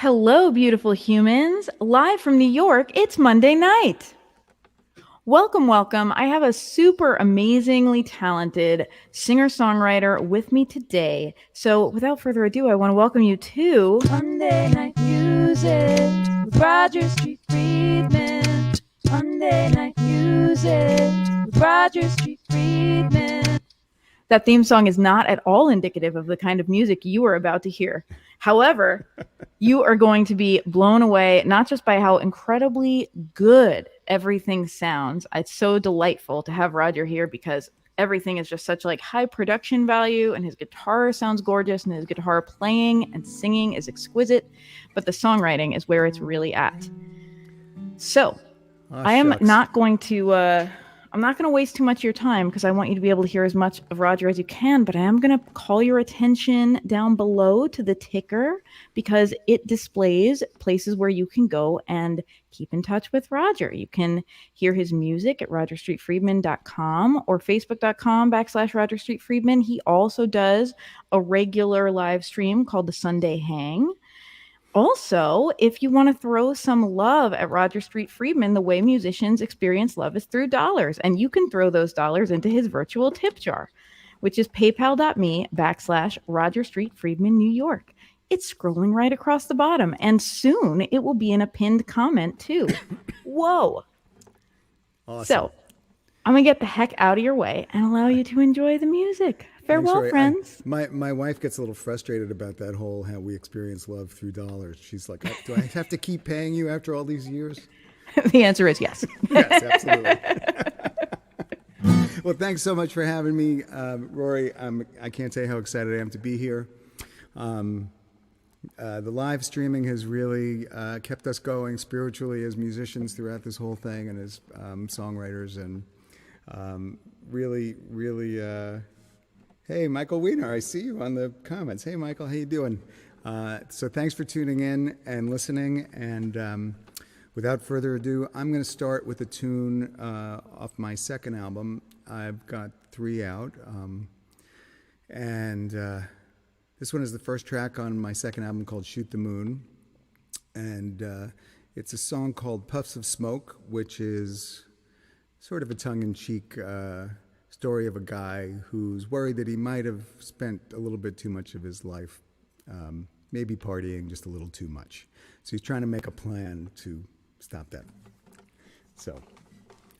Hello, beautiful humans. Live from New York, it's Monday night. Welcome, welcome. I have a super amazingly talented singer-songwriter with me today. So without further ado, I want to welcome you to Monday Night Music with Roger Street Friedman. Monday Night Music with Roger Street Friedman. That theme song is not at all indicative of the kind of music you are about to hear. However, you are going to be blown away, not just by how incredibly good everything sounds. It's so delightful to have Roger here because everything is just such like high production value, and his guitar sounds gorgeous, and his guitar playing and singing is exquisite, but the songwriting is where it's really at. So I am not going to I'm not going to waste too much of your time because I want you to be able to hear as much of Roger as you can, but I am going to call your attention down below to the ticker because it displays places where you can go and keep in touch with Roger. You can hear his music at rogerstreetfriedman.com or facebook.com/rogerstreetfriedman. He also does a regular live stream called the Sunday Hang. Also, if you want to throw some love at Roger Street Friedman, the way musicians experience love is through dollars. And you can throw those dollars into his virtual tip jar, which is paypal.me/Roger Street Friedman, New York. It's scrolling right across the bottom. And soon it will be in a pinned comment too. Whoa. Awesome. So I'm going to get the heck out of your way and allow you to enjoy the music. Farewell, friends. My wife gets a little frustrated about that whole how we experience love through dollars. She's like, do I have to keep paying you after all these years? The answer is yes. Yes, absolutely. Well, thanks so much for having me, Rory. I can't tell you how excited I am to be here. The live streaming has really kept us going spiritually as musicians throughout this whole thing, and as songwriters, and really. Hey, Michael Wiener, I see you on the comments. Hey, Michael, how you doing? So thanks for tuning in and listening. And without further ado, I'm going to start with a tune off my second album. I've got 3 out. This one is the first track on my second album called Shoot the Moon. And it's a song called Puffs of Smoke, which is sort of a tongue-in-cheek story of a guy who's worried that he might have spent a little bit too much of his life maybe partying just a little too much. So he's trying to make a plan to stop that. So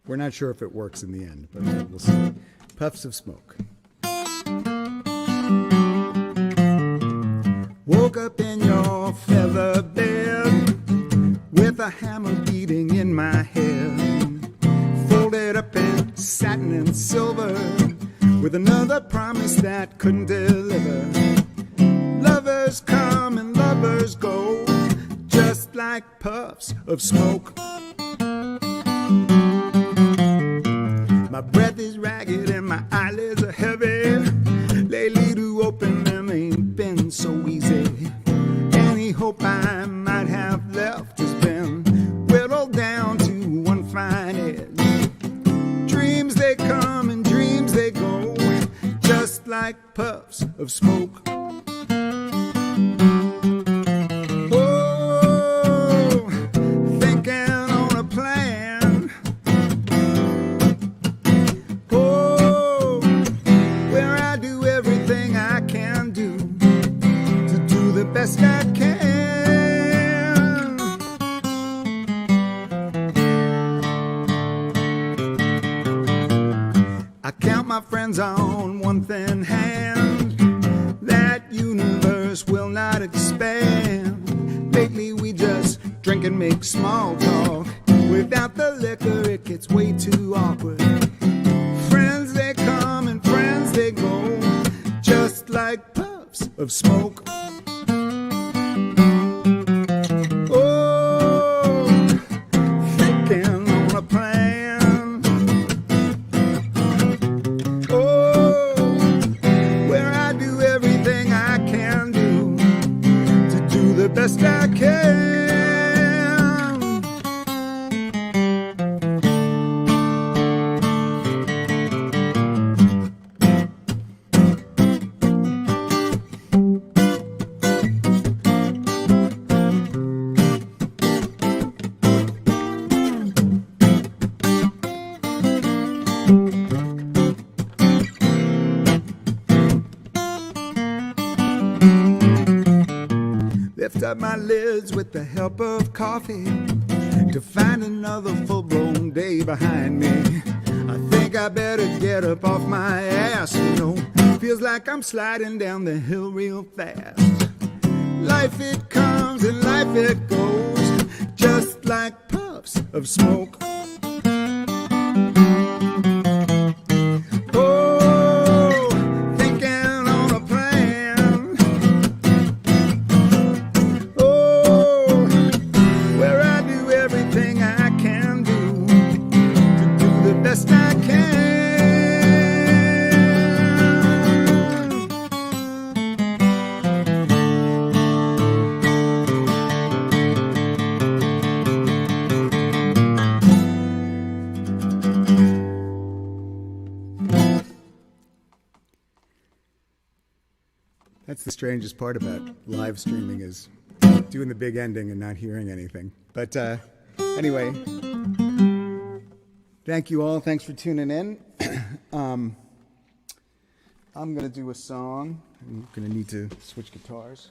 we're not sure if it works in the end, but we'll see. Puffs of Smoke. Woke up in your feather bed with a hammer beating in my head, folded up in satin and silver, with another promise that couldn't deliver. Lovers come and lovers go, just like puffs of smoke. My breath is ragged and my eyelids are heavy. Lately to open them ain't been so easy. Any hope I might have left has been whittled down to one fine edge. Dreams they come and dreams they go, just like puffs of smoke. Oh, thinking on a plan. Oh, where I do everything I can do to do the best I can. I count my friends on one thin hand. That universe will not expand. Lately we just drink and make small talk. Without the liquor it gets way too awkward. Friends they come and friends they go, just like puffs of smoke. Oh, thinking on a plan. Oh, where I do everything I can do to do the best I can. Lift up my lids with the help of coffee to find another full-blown day behind me. I think I better get up off my ass, you know. Feels like I'm sliding down the hill real fast. Life it comes and life it goes, just like puffs of smoke. That's the strangest part about live streaming, is doing the big ending and not hearing anything. But anyway, thank you all. Thanks for tuning in. I'm going to do a song. I'm going to need to switch guitars.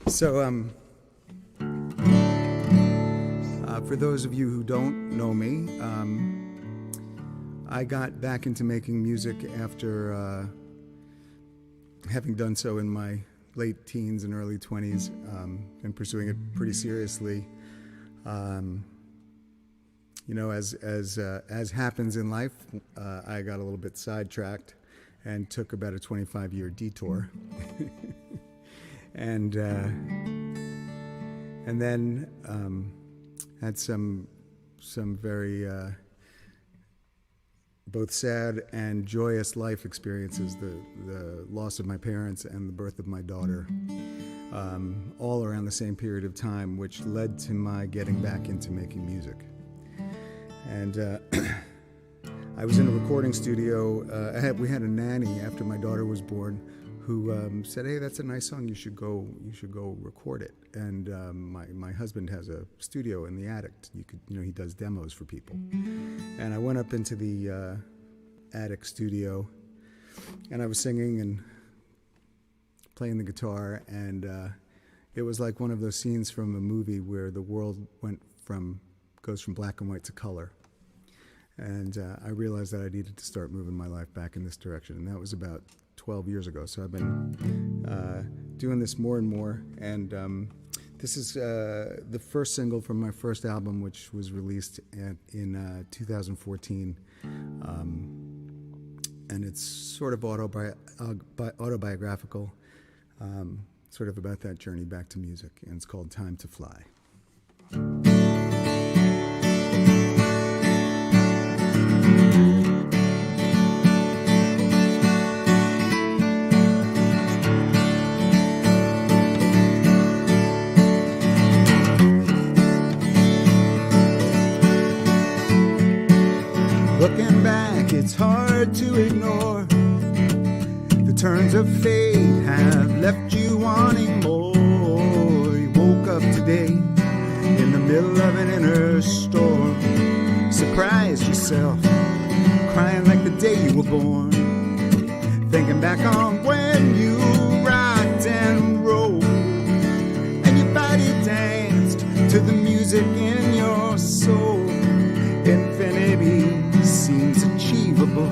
So, for those of you who don't know me, I got back into making music after having done so in my late teens and early 20s, and pursuing it pretty seriously. You know, as happens in life, I got a little bit sidetracked and took about a 25-year detour, and then had some very both sad and joyous life experiences, the loss of my parents and the birth of my daughter, all around the same period of time, which led to my getting back into making music. And I was in a recording studio. We had a nanny after my daughter was born who said, "Hey, that's a nice song. You should go record it." And my husband has a studio in the attic. He does demos for people. And I went up into the attic studio, and I was singing and playing the guitar, and it was like one of those scenes from a movie where the world goes from black and white to color. And I realized that I needed to start moving my life back in this direction, and that was about 12 years ago. So I've been doing this more and more, and this is the first single from my first album, which was released in 2014, and it's sort of autobiographical, sort of about that journey back to music, and it's called "Time to Fly." Looking back, it's hard to ignore. The turns of fate have left you wanting more. You woke up today in the middle of an inner storm. Surprised yourself, crying like the day you were born. Thinking back on when you rocked and rolled, and your body danced to the music in your soul. Infinity seems achievable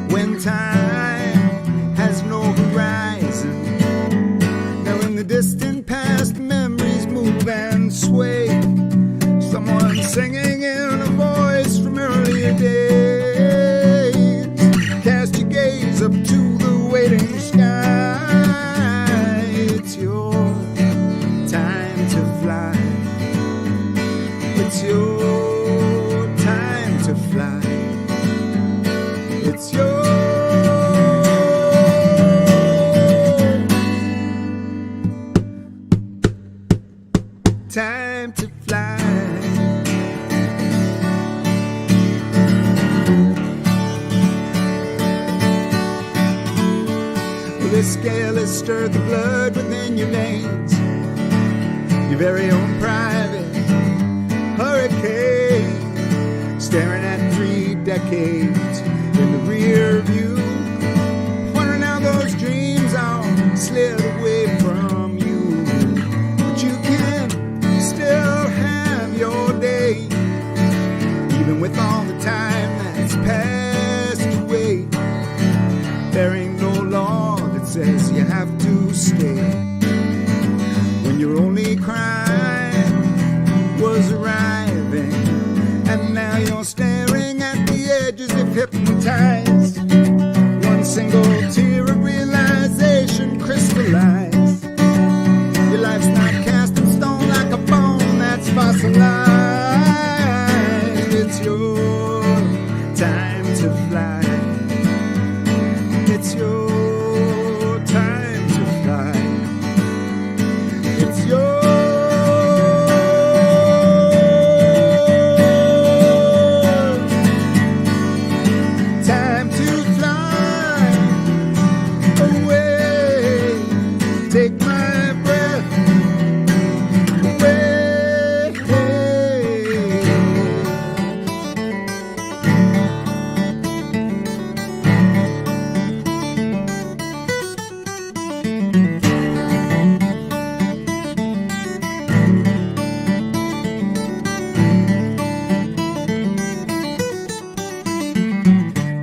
when time has no horizon. Now in the distant past, memories move and sway. Someone singing in a voice from earlier days. Cast your gaze up to the waiting sky. It's your time to fly. It's your time to fly. It's your time to fly. Well, this scale has stirred the blood within your veins. Your very own private hurricane. across the line. It's your time to fly. It's your time to fly. It's your time to fly away. Take my breath away.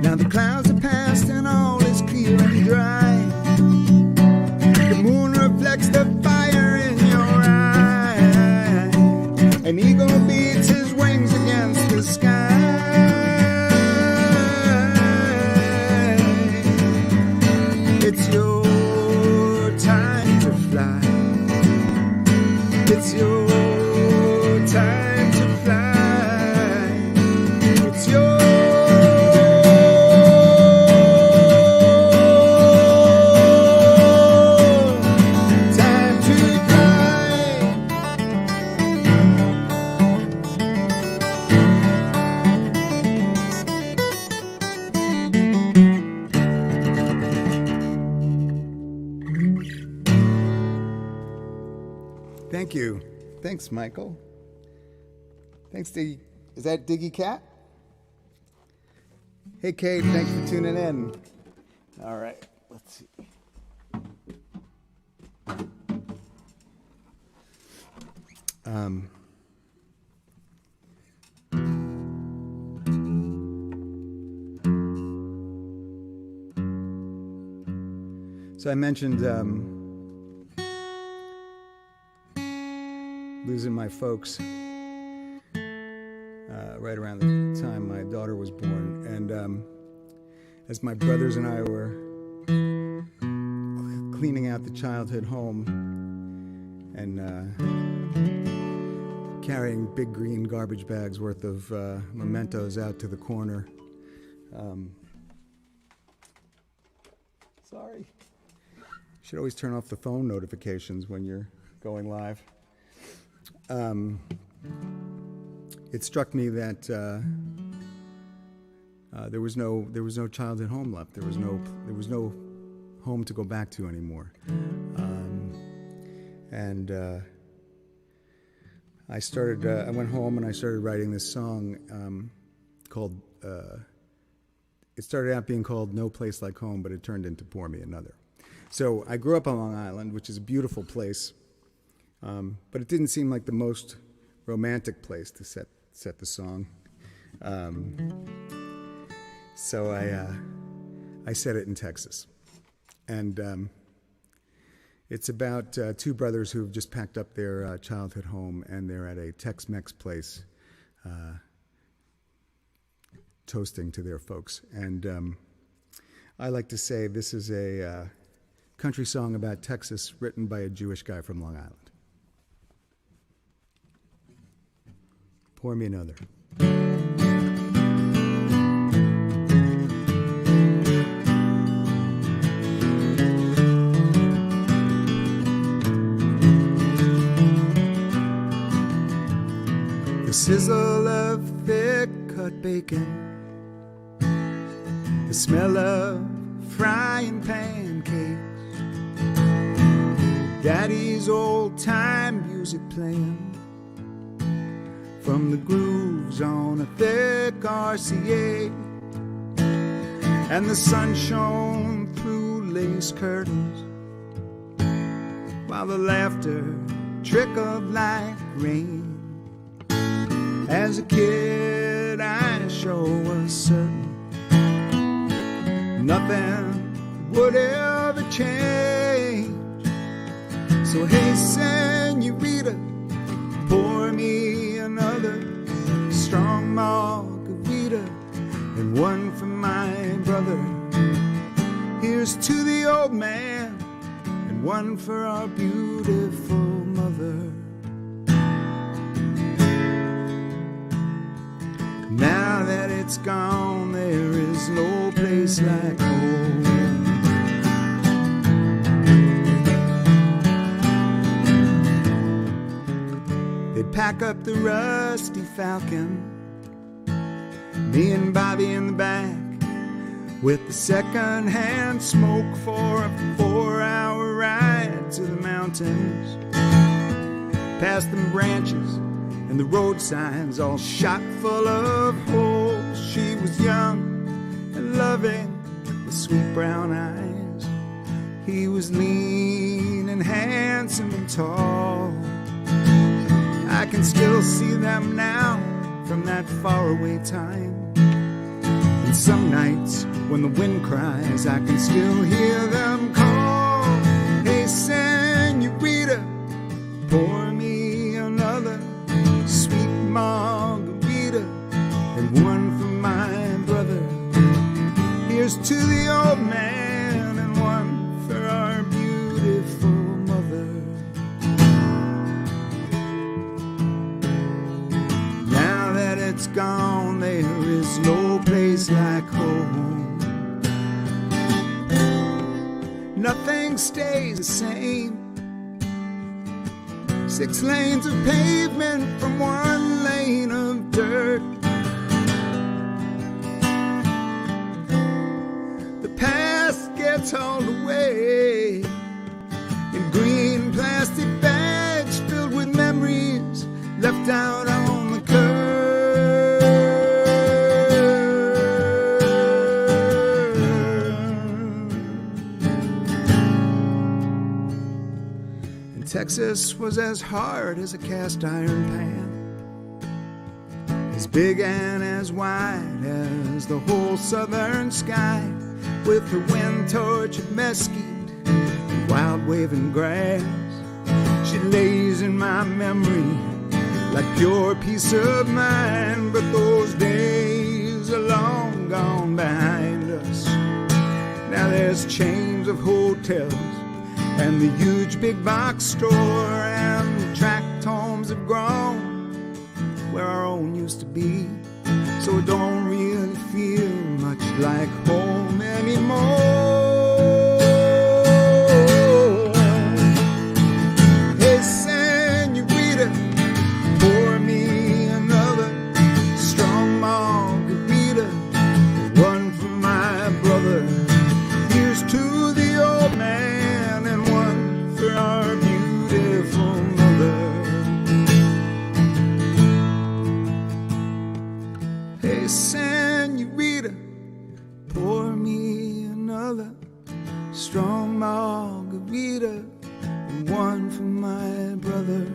Now the clouds are past and all is clear and dry. The moon reflects the fire in your eye. An eagle beats his wings against the sky. It's your time to fly. It's your time to fly. It's your time to fly. Thank you. Thanks, Michael. Thanks, Diggy. Is that Diggy Cat? Hey, Kate. Thanks for tuning in. All right. Let's see. So I mentioned losing my folks right around the time my daughter was born. And as my brothers and I were cleaning out the childhood home and carrying big green garbage bags worth of mementos out to the corner. Sorry. You should always turn off the phone notifications when you're going live. It struck me that there was no childhood home left. There was no home to go back to anymore. I went home and I started writing this song called. It started out being called "No Place Like Home," but it turned into "Pour Me Another." So I grew up on Long Island, which is a beautiful place, but it didn't seem like the most romantic place to set the song. So I set it in Texas, and it's about two brothers who've just packed up their childhood home, and they're at a Tex-Mex place toasting to their folks. And I like to say this is a country song about Texas written by a Jewish guy from Long Island. Pour me another. The sizzle of thick-cut bacon, the smell of frying pancakes, Daddy's old-time music playing from the grooves on a thick RCA, and the sun shone through lace curtains while the laughter trickled like rain. As a kid, I sure was certain nothing would ever change. So hey, senorita, pour me another strong margarita, and one for my brother. Here's to the old man, and one for our beautiful mother. it's gone, there is no place like home. They'd pack up the rusty Falcon, me and Bobby in the back, with the second-hand smoke for a 4-hour ride to the mountains. Past them branches and the road signs all shot full of holes. She was young and loving with sweet brown eyes. He was lean and handsome and tall. I can still see them now from that faraway time. And some nights when the wind cries, I can still hear them call, "Hey, senorita, pour me another sweet margarita, and one for my brother. Here's to the old man, and one for our beautiful mother." Now that it's gone, there is no place like home. Nothing stays the same. 6 lanes of pavement from 1 lane of dirt. The past gets hauled away in green plastic bags filled with memories left out on the curb. Texas was as hard as a cast iron pan, as big and as wide as the whole southern sky, with her wind tortured mesquite and wild waving grass. She lays in my memory like pure peace of mind, but those days are long gone behind us. Now there's chains of hotels and the huge big box store, and the tract homes have grown where our own used to be. So it don't really feel much like home anymore. Hey, senorita, pour me another strong margarita, one for my brother. Here's to the old man, for our beautiful mother. Hey, senorita, pour me another strong margarita, and one for my brother.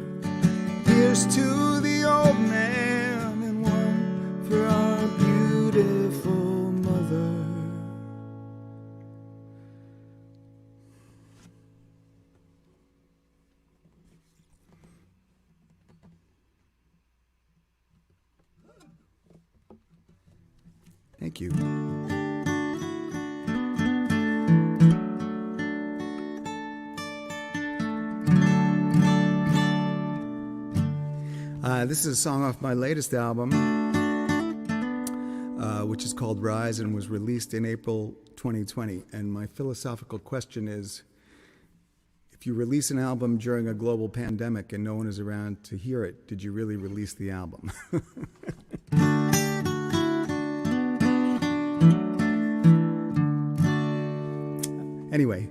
Here's to the old man, and one for our beautiful mother. Thank you. This is a song off my latest album, which is called Rise and was released in April 2020. And my philosophical question is, if you release an album during a global pandemic and no one is around to hear it, did you really release the album? Anyway,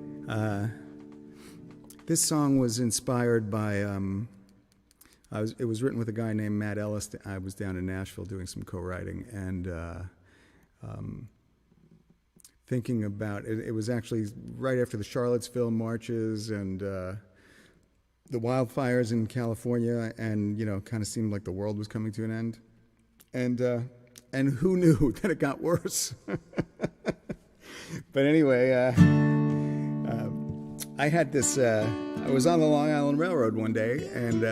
this song was inspired by, it was written with a guy named Matt Ellis. I was down in Nashville doing some co-writing, and thinking about it. It was actually right after the Charlottesville marches and the wildfires in California, and kind of seemed like the world was coming to an end. And who knew that it got worse? But anyway, I had this. I was on the Long Island Railroad one day, and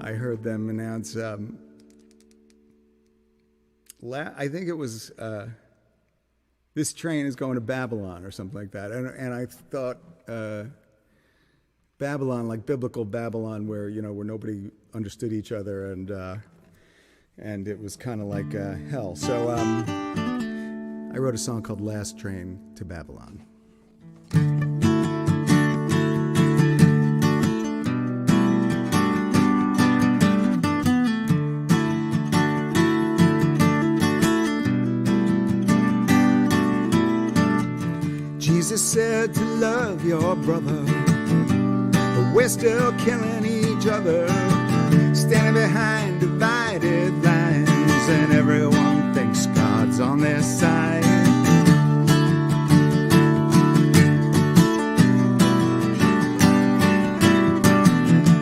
I heard them announce. I think it was this train is going to Babylon or something like that, and I thought Babylon, like biblical Babylon, where where nobody understood each other, and and it was kind of like hell. So I wrote a song called Last Train to Babylon. Jesus said to love your brother, but we're still killing each other, standing behind divided lines, and everyone thinks God's on their side.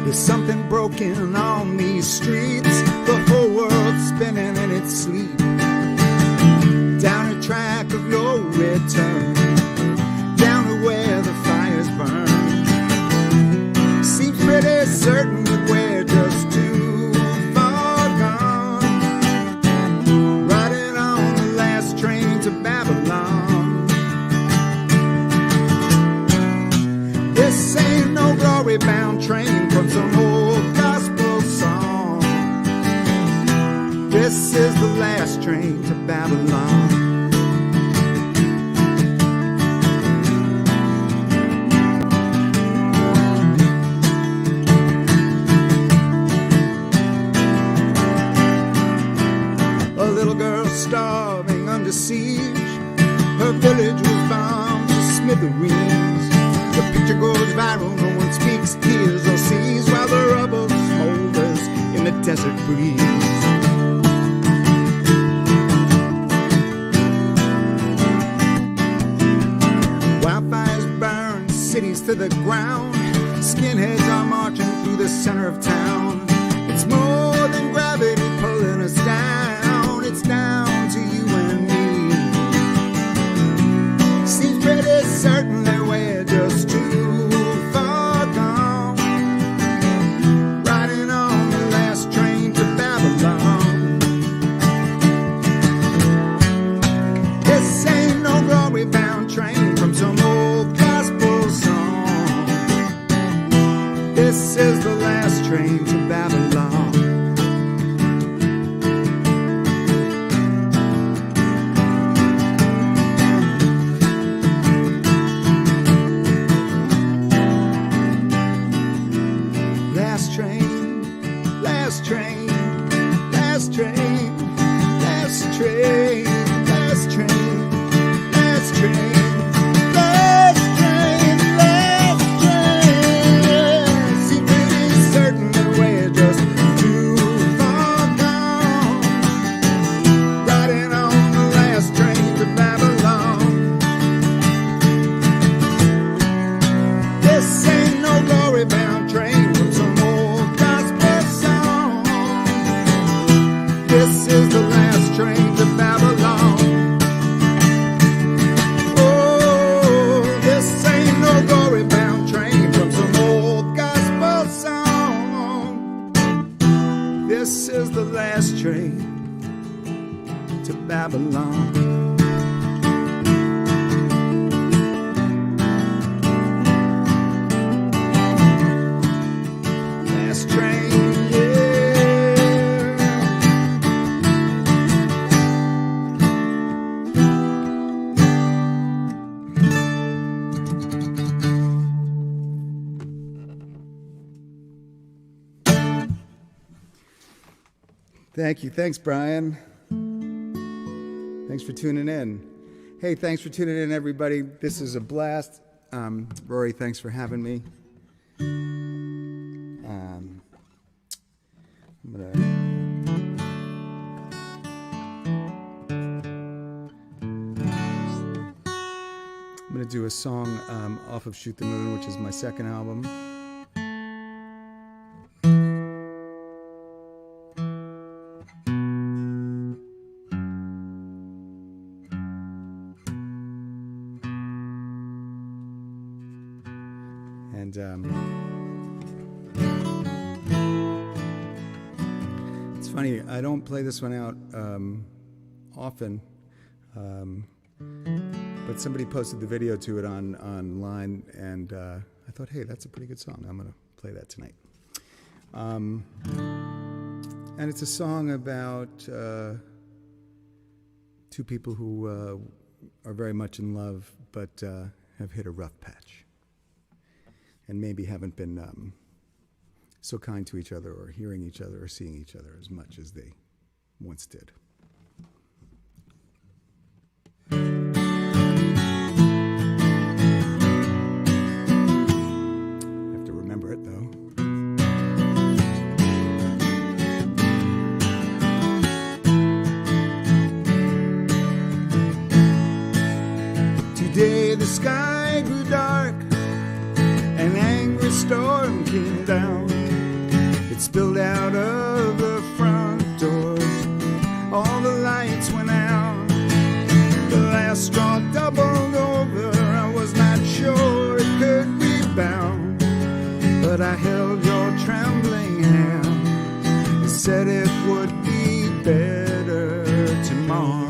There's something broken on these streets, the whole world's spinning in its sleep, down a track of no return, where the fires burn. Seems pretty certain that we're just too far gone, riding on the last train to Babylon. This ain't no glory-bound train from some old gospel song. This is the last train to Babylon. Starving under siege, her village was bombed to smithereens. The picture goes viral, no one speaks, hears or sees, while the rubble smolders in the desert breeze. Wildfires burn cities to the ground, skinheads are marching through the center of town. It's more than gravity pulling us down, it's down to you and me. Seems pretty certain that we're just too far gone, riding on the last train to Babylon. This ain't no glory-bound train from some old gospel song. This is the last train to Babylon. Last train, last train, last train, last train, last train, last train, last train, last train. See, pretty certain that we're just too far gone, riding on the last train to Babylon. This ain't no glory-bound train from some old gospel song. This is the last train to Babylon. Oh, this ain't no glory-bound train from some old gospel song. This is the last train to Babylon. Last train, yeah. Thank you. Thanks, Brian. Thanks for tuning in. Hey, thanks for tuning in, everybody. This is a blast. Rory, thanks for having me. I'm gonna do a song off of Shoot the Moon, which is my second album. And it's funny, I don't play this one out often, but somebody posted the video to it online, and I thought, hey, that's a pretty good song. I'm going to play that tonight. And it's a song about two people who are very much in love, but have hit a rough patch. And maybe haven't been so kind to each other or hearing each other or seeing each other as much as they once did. Have to remember it, though. Today the sky grew dark, an angry storm came down. It spilled out of the front doors, all the lights went out. The last straw doubled over, I was not sure it could rebound, but I held your trembling hand and said it would be better tomorrow.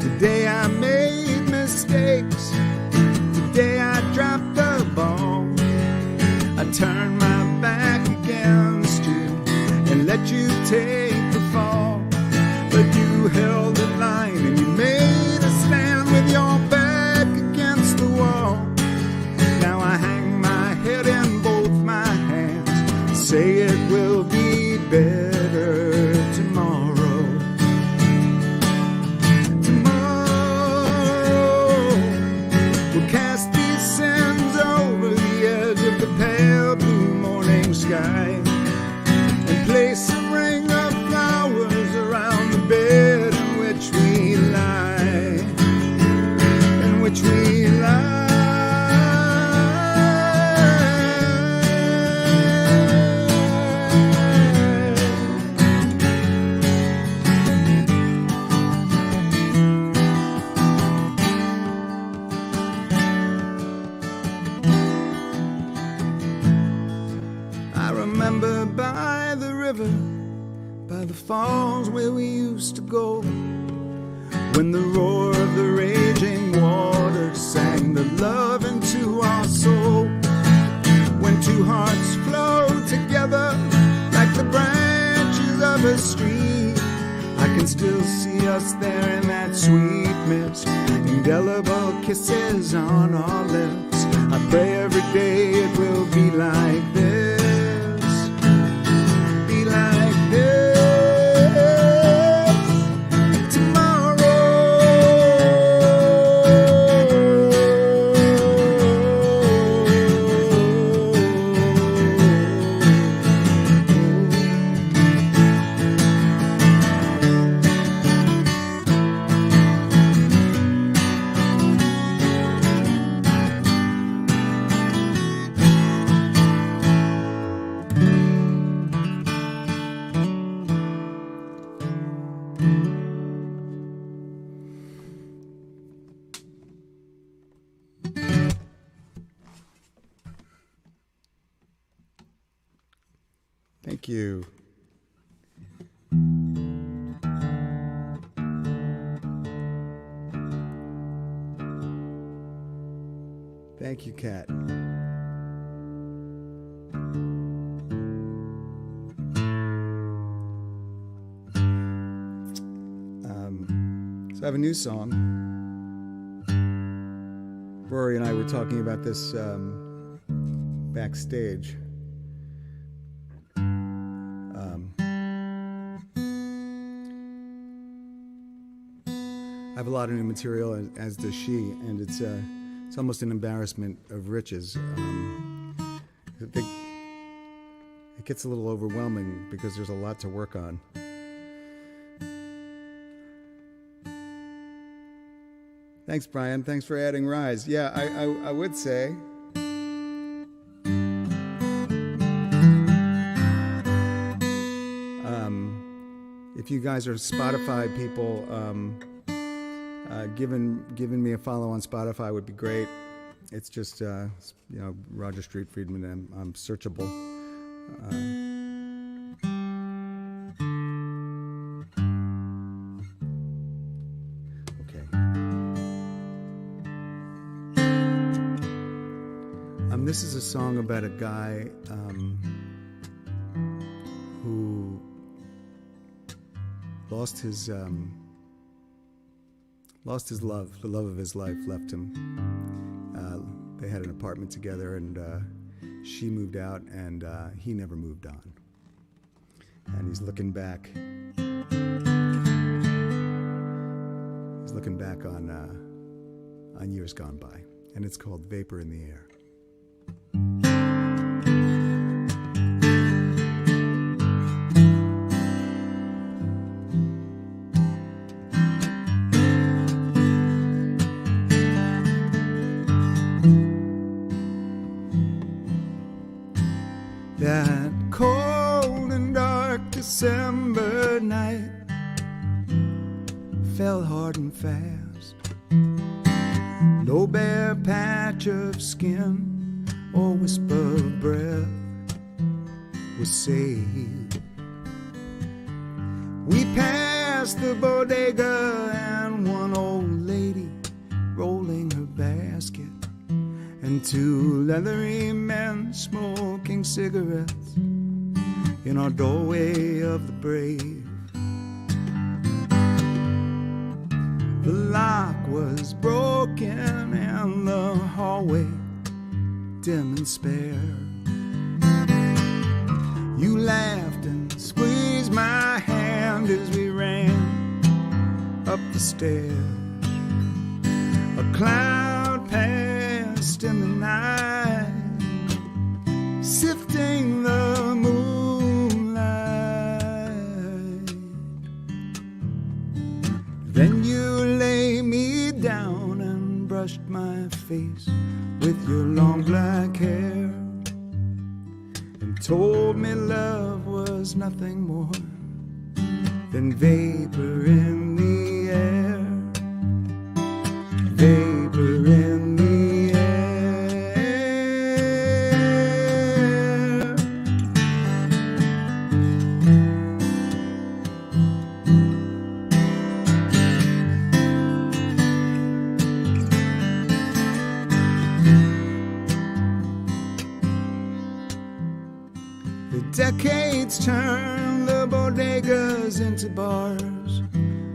Today I made mistakes, today I dropped the ball. I turned my back against you and let you take the fall. But you held the line and you made a stand with your back against the wall. Now I hang my head in both my hands, say it will be better tomorrow. Cast these sins over the edge of the pale blue morning sky and place a ring of flowers around the bed in which we lie, in which we lie. Remember by the river, by the falls where we used to go, when the roar of the raging waters sang the love into our soul. When two hearts flowed together like the branches of a stream, I can still see us there in that sweet mist, indelible kisses on our lips. I pray every day it will be like this. Thank you. Thank you, Kat. So I have a new song. Rory and I were talking about this backstage. I have a lot of new material, as does she, and it's almost an embarrassment of riches. It gets a little overwhelming because there's a lot to work on. Thanks, Brian. Thanks for adding Rise. Yeah, I would say. If you guys are Spotify people, giving me a follow on Spotify would be great. It's just Roger Street Friedman. I'm searchable. Okay. This is a song about a guy who lost his love. The love of his life left him. They had an apartment together, and she moved out, and he never moved on. And he's looking back. He's looking back on years gone by, and it's called "Vapor in the Air." That cold and dark December night fell hard and fast. No bare patch of skin or whisper of breath was saved. We passed the bodega and one old lady rolling her basket, and two leathery men smoking cigarettes in our doorway of the brave. The lock was broken and the hallway dim and spare. You laughed and squeezed my hand as we ran up the stairs. A cloud passed in the night, sifting the moonlight. Then you lay me down and brushed my face with your long black hair, and told me love was nothing more than vapor in the air. Vapor in the air. The decades turned the bodegas into bars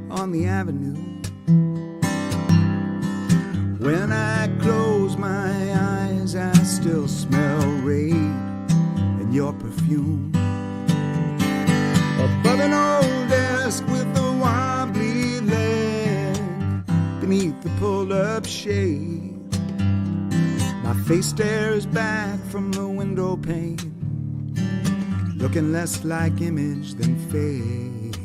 on the avenue. When I close my eyes, I still smell rain and your perfume. Above an old desk with a wobbly leg, beneath the pulled-up shade, my face stares back from the window pane, looking less like image than fade.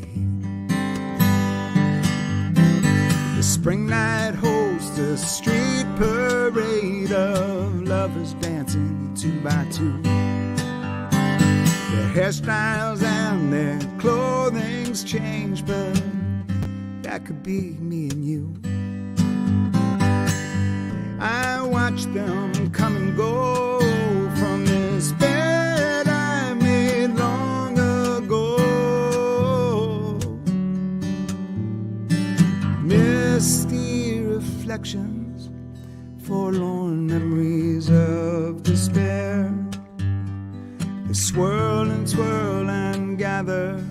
The spring night hosts a street parade of lovers dancing 2 by 2. Their hairstyles and their clothing's change, but that could be me and you. I watch them come and go from this bed I made long ago. Misty reflections, forlorn memories of despair. They swirl and twirl and gather,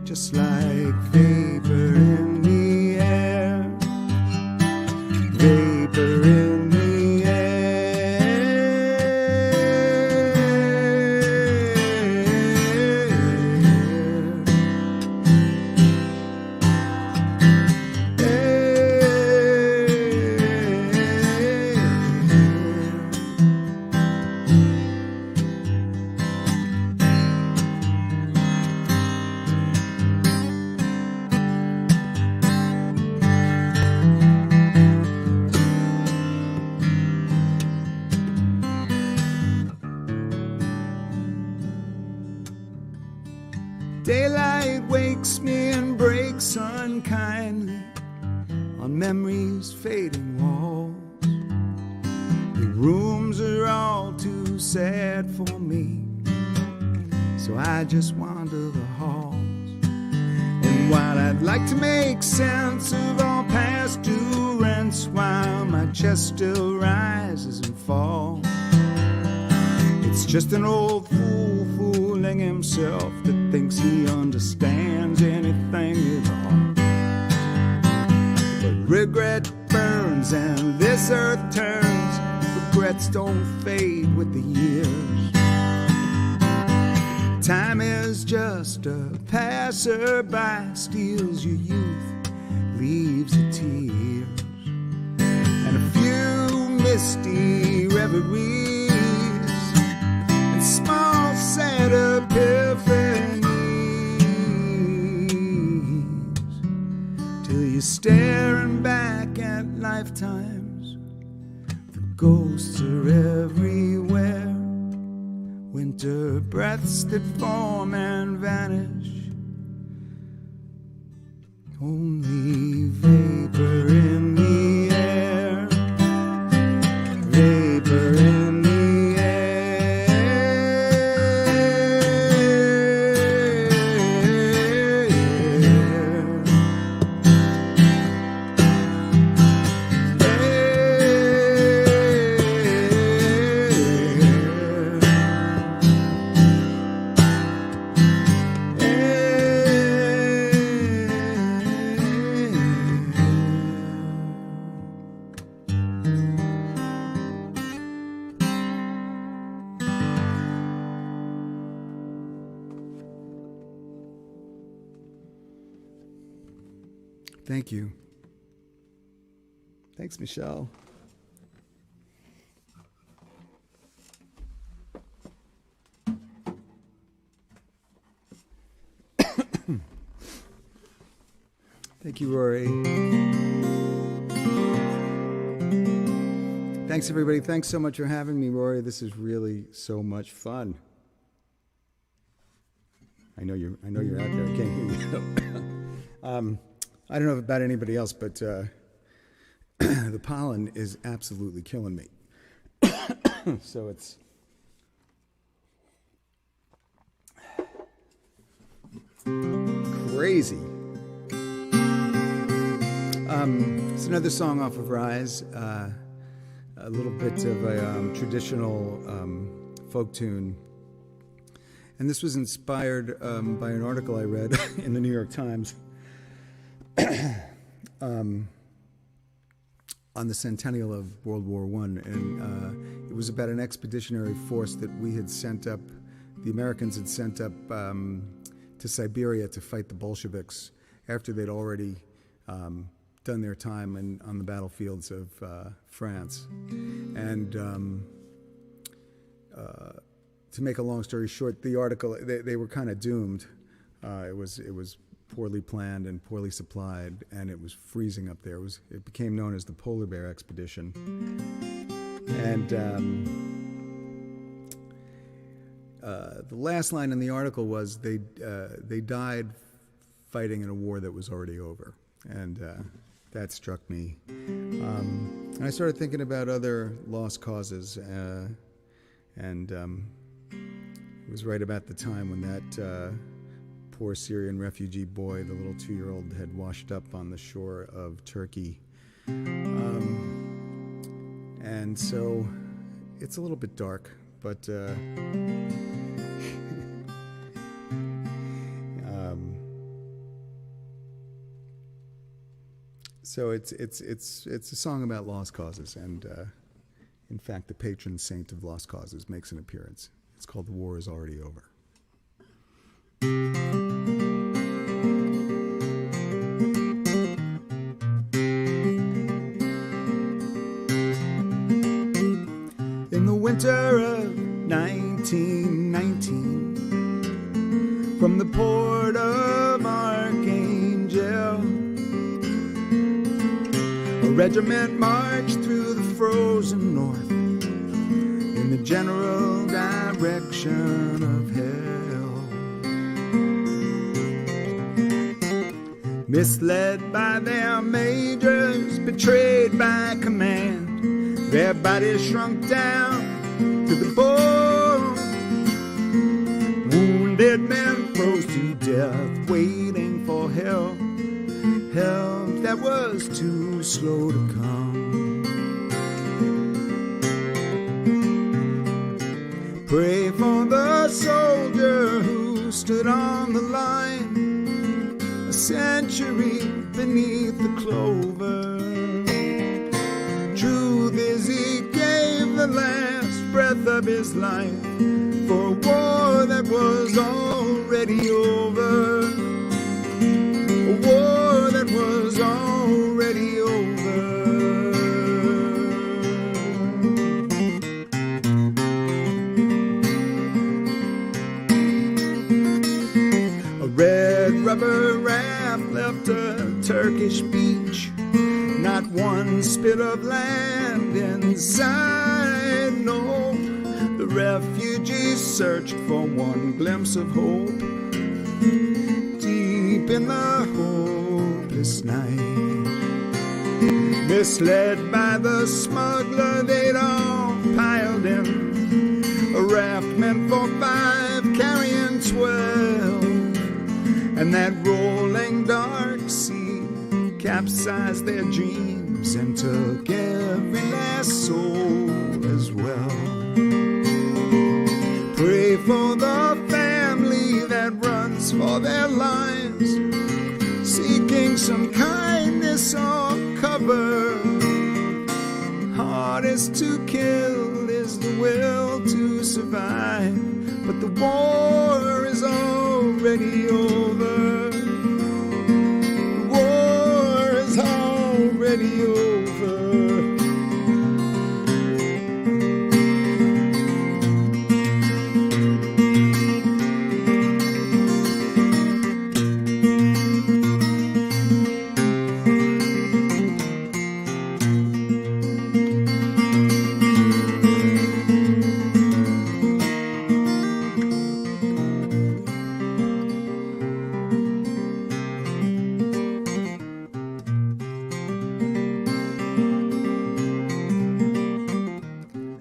just like vapor in the air. Vapor in the air. Daylight wakes me and breaks unkindly on memories' fading walls. The rooms are all too sad for me, so I just wander the halls. And while I'd like to make sense of all past due rents, while my chest still rises and falls, He's just an old fool fooling himself that thinks he understands anything at all. But regret burns and this earth turns. Regrets don't fade with the years. Time is just a passerby, steals your youth, leaves the tears, and a few misty reveries, and small sad epiphanies, till you're staring back at lifetimes. The ghosts are everywhere. Winter breaths that form and vanish, only vapor in the air, vapor in the air. Thank you. Thanks, Michelle. Thank you, Rory. Thanks, everybody. Thanks so much for having me, Rory. This is really so much fun. I know you're out there. I can't hear you. I don't know about anybody else, but the pollen is absolutely killing me. So it's crazy. It's another song off of Rise, a little bit of a traditional folk tune. And this was inspired by an article I read in the New York Times on the centennial of World War I. And it was about an expeditionary force that we had sent up, the Americans had sent up to Siberia to fight the Bolsheviks after they'd already done their time on the battlefields of France. And to make a long story short, the article, they were kind of doomed. It was poorly planned and poorly supplied, and it was freezing up there. It became known as the Polar Bear Expedition. And the last line in the article was they died fighting in a war that was already over. And that struck me. And I started thinking about other lost causes, and it was right about the time when that poor Syrian refugee boy, the little 2-year-old, had washed up on the shore of Turkey. And so it's a little bit dark, but so it's a song about lost causes, and in fact, the patron saint of lost causes makes an appearance. It's called "The War Is Already Over." In the winter of 1919, from the port of Archangel, a regiment marched through the frozen north in the general direction of hell. Misled by their majors, betrayed by command, their bodies shrunk down to the bone. Wounded men froze to death, waiting for help, help that was too slow to come. Pray for the soldier who stood on the line, a century beneath the clover. Truth is, he gave the last breath of his life for a war that was already over. A war that was already over. A red rubber raft left a Turkish beach, not one spit of land inside, no. The refugees searched for one glimpse of hope deep in the hopeless night. Misled by the smuggler, they'd all piled in a raft meant for 5, carrying 12. And that rolling dark sea capsized their dreams and took every last soul as well. Pray for the family that runs for their lives, seeking some kindness or cover. Hardest to kill is the will to survive, but the war is already over. The war is already over.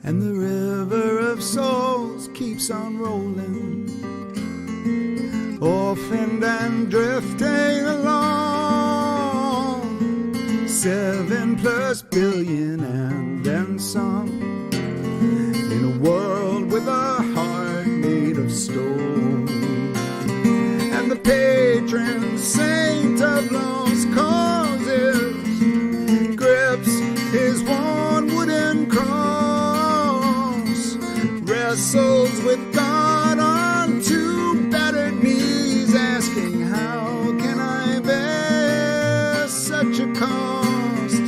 And the river of souls keeps on rolling, orphaned and drifting along. 7+ billion and then some, in a world with a heart made of stone. And the patron saint of lost causes grips his worn wooden cross, wrestles with God on 2 battered knees, asking, how can I bear such a cost?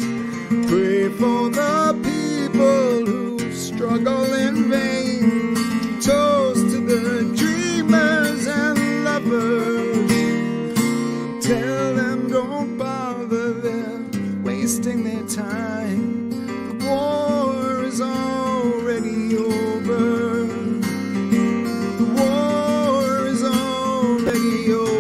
Pray for the people who struggle in vain. Toast to the dreamers and lovers. Tell them don't bother, they're wasting their time. The war is already over. The war is already over.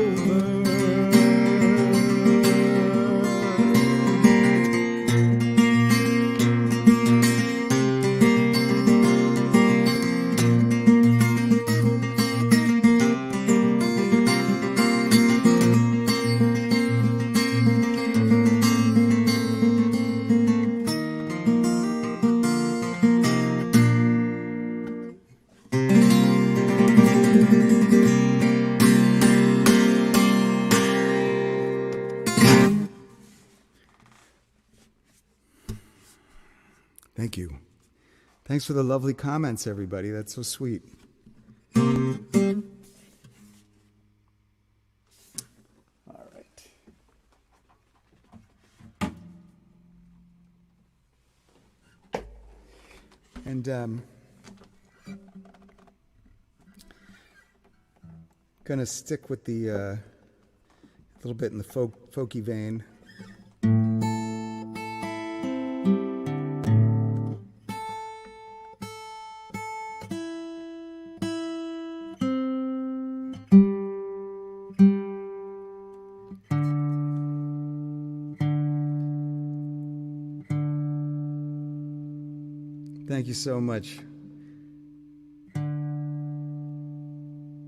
Thank you. Thanks for the lovely comments, everybody. That's so sweet. All right. And gonna stick with the a little bit in the folky vein. Thank you so much.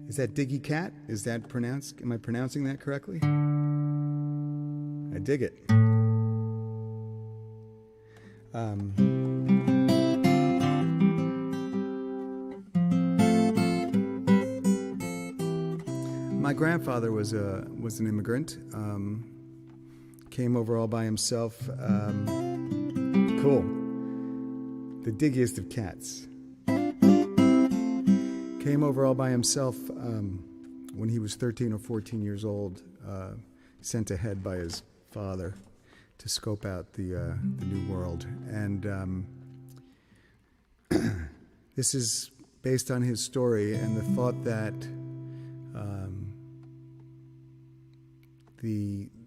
Is that Diggy Cat? Is that pronounced? Am I pronouncing that correctly? I dig it. my grandfather was an immigrant. Came over all by himself. Cool. The diggiest of cats. Came over all by himself when he was 13 or 14 years old, sent ahead by his father to scope out the new world. And this is based on his story and the thought that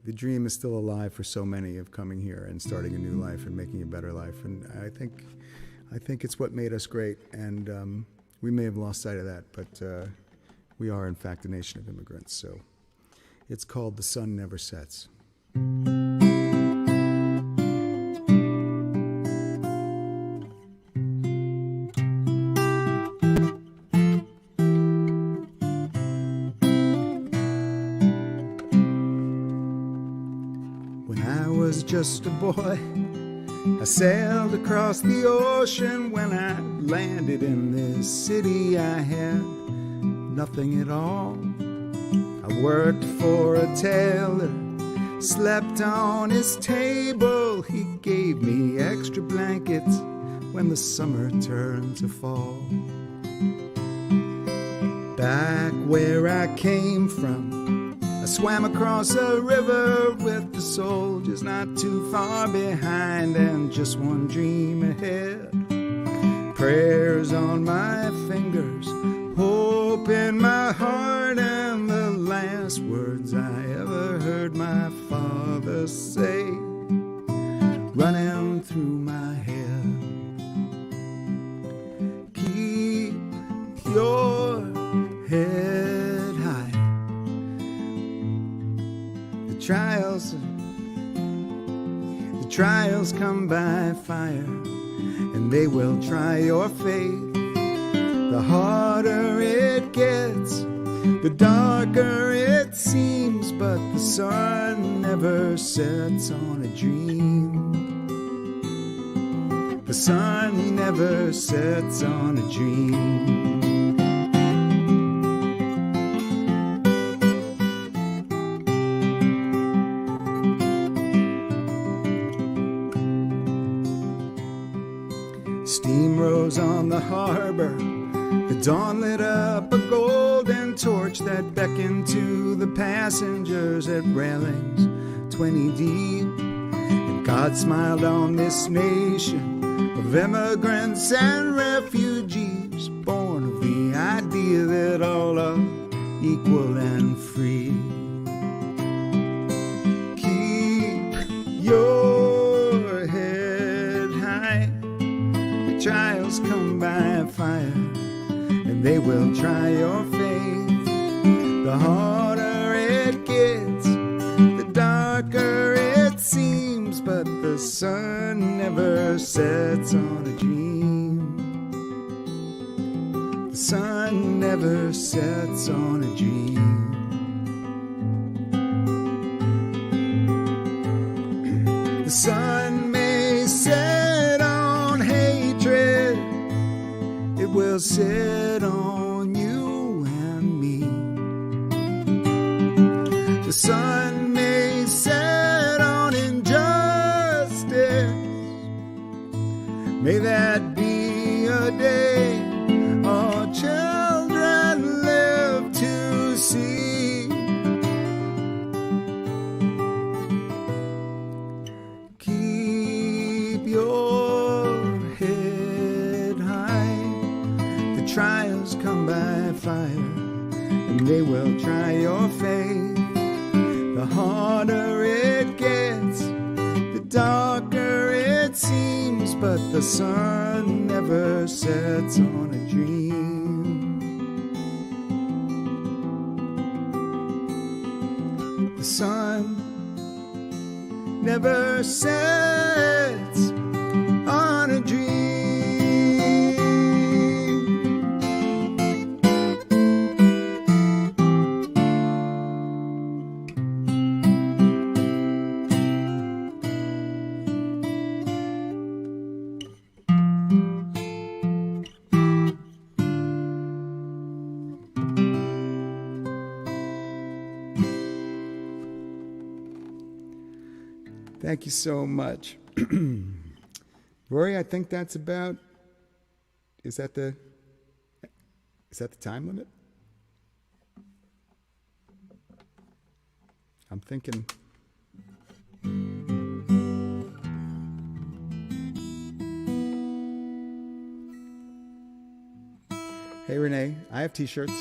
the dream is still alive for so many of coming here and starting a new life and making a better life. And I think it's what made us great. And we may have lost sight of that, but we are, in fact, a nation of immigrants. So it's called The Sun Never Sets. When I was just a boy, I sailed across the ocean. When I landed in this city, I had nothing at all. I worked for a tailor, slept on his table. He gave me extra blankets when the summer turned to fall. Back where I came from, I swam across a river with the soldiers not too far behind and just one dream ahead. Prayers on my fingers, hope in my heart, and the last words I ever heard my father say running through my head. Keep your head high. The trials come by fire, and they will try your faith. The harder it gets, the darker it seems, but the sun never sets on a dream. The sun never sets on a dream. Steam rose on the harbor. The dawn lit up a golden torch that beckoned to the passengers at railings 20 deep. And God smiled on this nation of immigrants and refugees, born of the idea that all are equal and free. Keep your head high. The trials come by fire, and they will try your faith. The harder it gets, the darker it seems, but the sun never sets on a dream. The sun never sets on a dream. The sun may set on hatred, it will set on you and me. The sun may set on injustice. May that be a day our children live to see. Keep your head high. The trials come by fire, and they will try your faith. The harder it gets, the darker it seems, but the sun never sets on a dream. The sun never sets on a dream. Thank you so much. Rory, I think that's about, is that the time limit? I'm thinking. Hey Renee, I have t-shirts.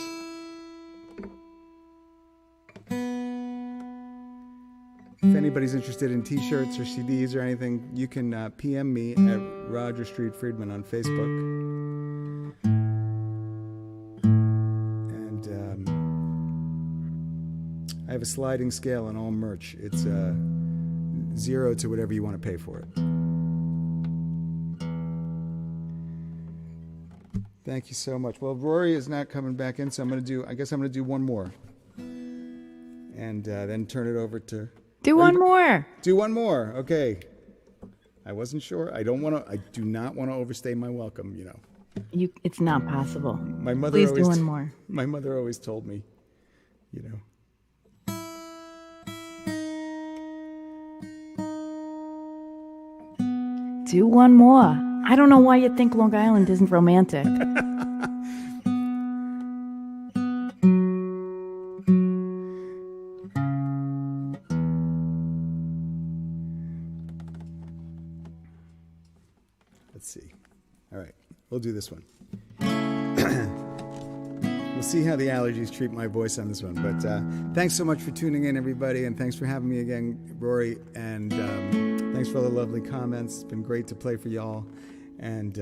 If anybody's interested in t-shirts or CDs or anything, you can PM me at Roger Street Friedman on Facebook. And I have a sliding scale on all merch. It's 0 to whatever you want to pay for it. Thank you so much. Well, Rory is not coming back in, so I guess I'm gonna do one more, and then turn it over to. Do one more. Do one more. Okay. I wasn't sure. I do not want to overstay my welcome. You know. It's not possible. My mother. Please do one more. My mother always told me, you know. Do one more. I don't know why you think Long Island isn't romantic. Let's see. All right, we'll do this one. We'll see how the allergies treat my voice on this one. But thanks so much for tuning in, everybody, and thanks for having me again, Rory. And thanks for all the lovely comments. It's been great to play for y'all. And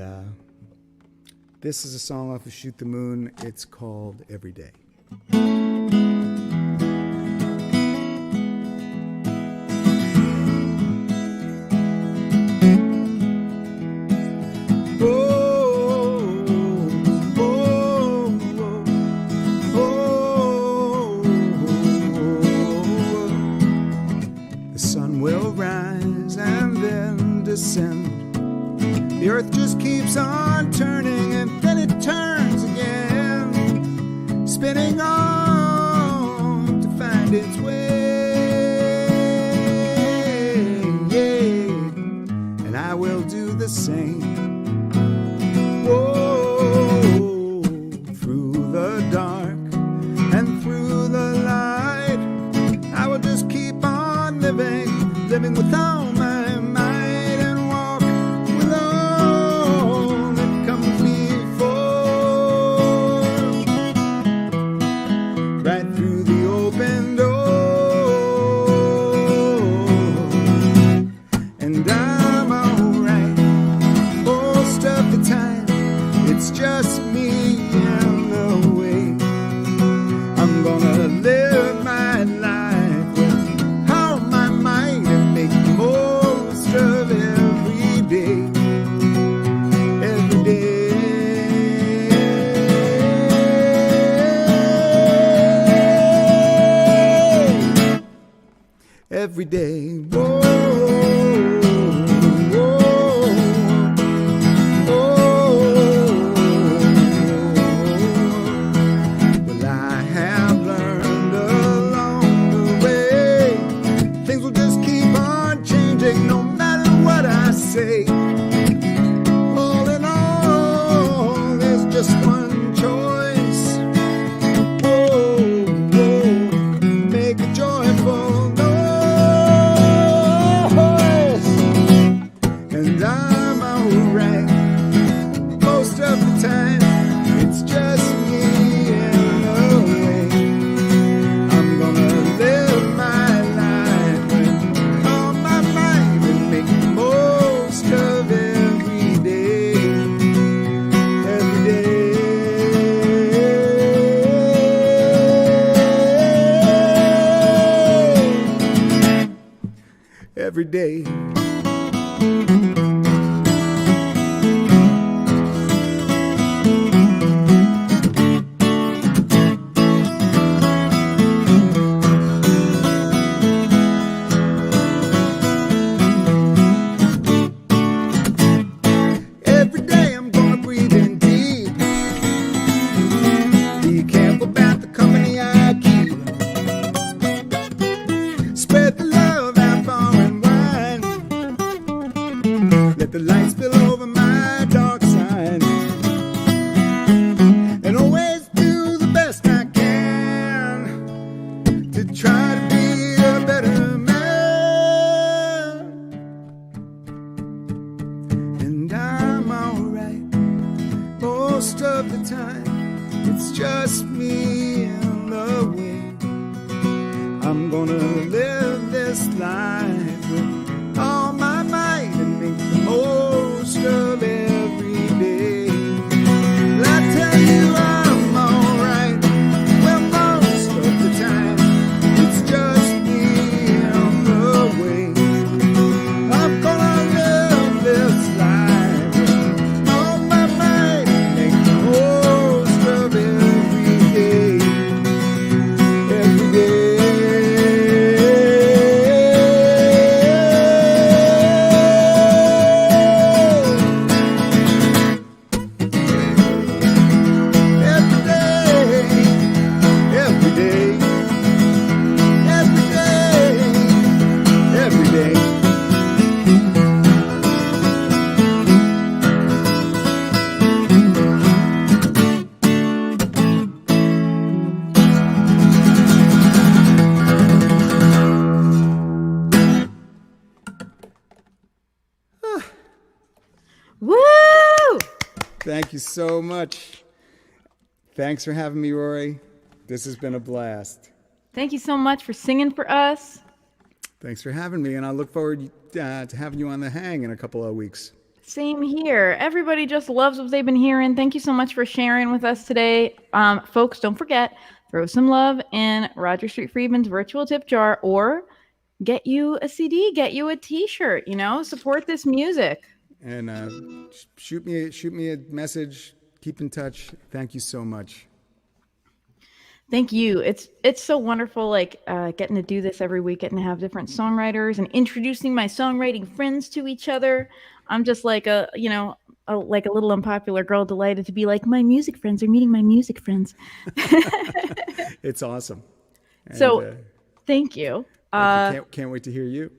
this is a song off of Shoot the Moon. It's called Every Day. The sun will rise and then descend. The earth just keeps on turning, and then it turns again, spinning on to find its way. Yeah. And I will do the same. Whoa, through the dark and through the light, I will just keep on living with all my might, and walk with all that comes before, right through the open door, and I'm alright. Oh, the time. It's just me and the wind. I'm gonna live this life with all my might and make the most of every day. Well, I tell you I'm alright. Well, most of the time it's just me on the way. I'm gonna live this life with all my might and make the most of every day. Every day. Woo! Thank you so much. Thanks for having me, Rory. This has been a blast. Thank you so much for singing for us. Thanks for having me, and I look forward to having you on the hang in a couple of weeks. Same here. Everybody just loves what they've been hearing. Thank you so much for sharing with us today. Folks, don't forget, throw some love in Roger Street Friedman's virtual tip jar, or get you a CD, get you a t-shirt, support this music. And shoot me a message. Keep in touch. Thank you so much. Thank you. It's so wonderful, getting to do this every week, getting to have different songwriters and introducing my songwriting friends to each other. I'm just like a little unpopular girl, delighted to be like, my music friends are meeting my music friends. It's awesome. And, so, thank you. Can't wait to hear you.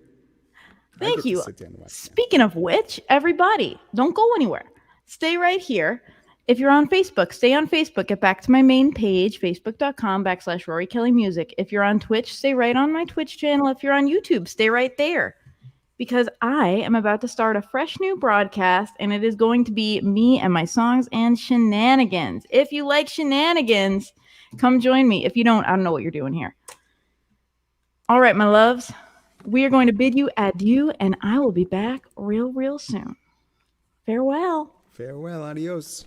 Thank you. Speaking of which, everybody, don't go anywhere. Stay right here. If you're on Facebook, stay on Facebook. Get back to my main page, facebook.com/Rory Kelly Music. If you're on Twitch, stay right on my Twitch channel. If you're on YouTube, stay right there. Because I am about to start a fresh new broadcast, and it is going to be me and my songs and shenanigans. If you like shenanigans, come join me. If you don't, I don't know what you're doing here. All right, my loves. We are going to bid you adieu, and I will be back real soon. Farewell. Farewell. Adios.